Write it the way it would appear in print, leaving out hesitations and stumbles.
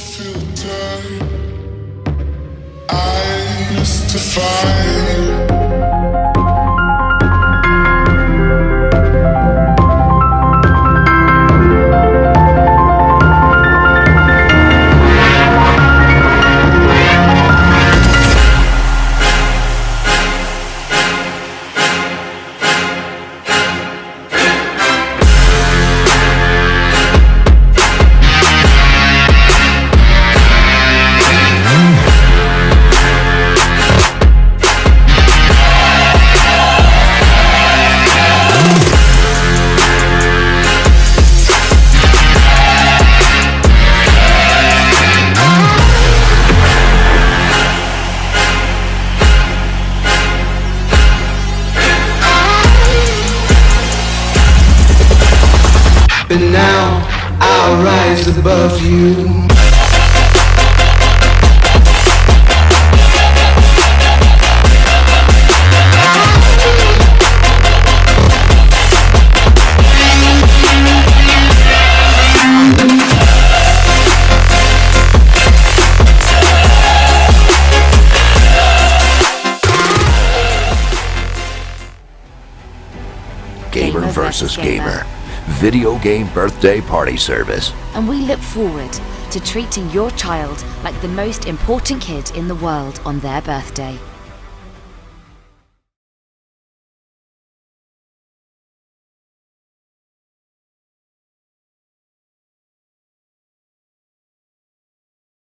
filter I used to find. But now I'll rise above you. Gamer versus Gamer. Video game birthday party service. And we look forward to treating your child like the most important kid in the world on their birthday.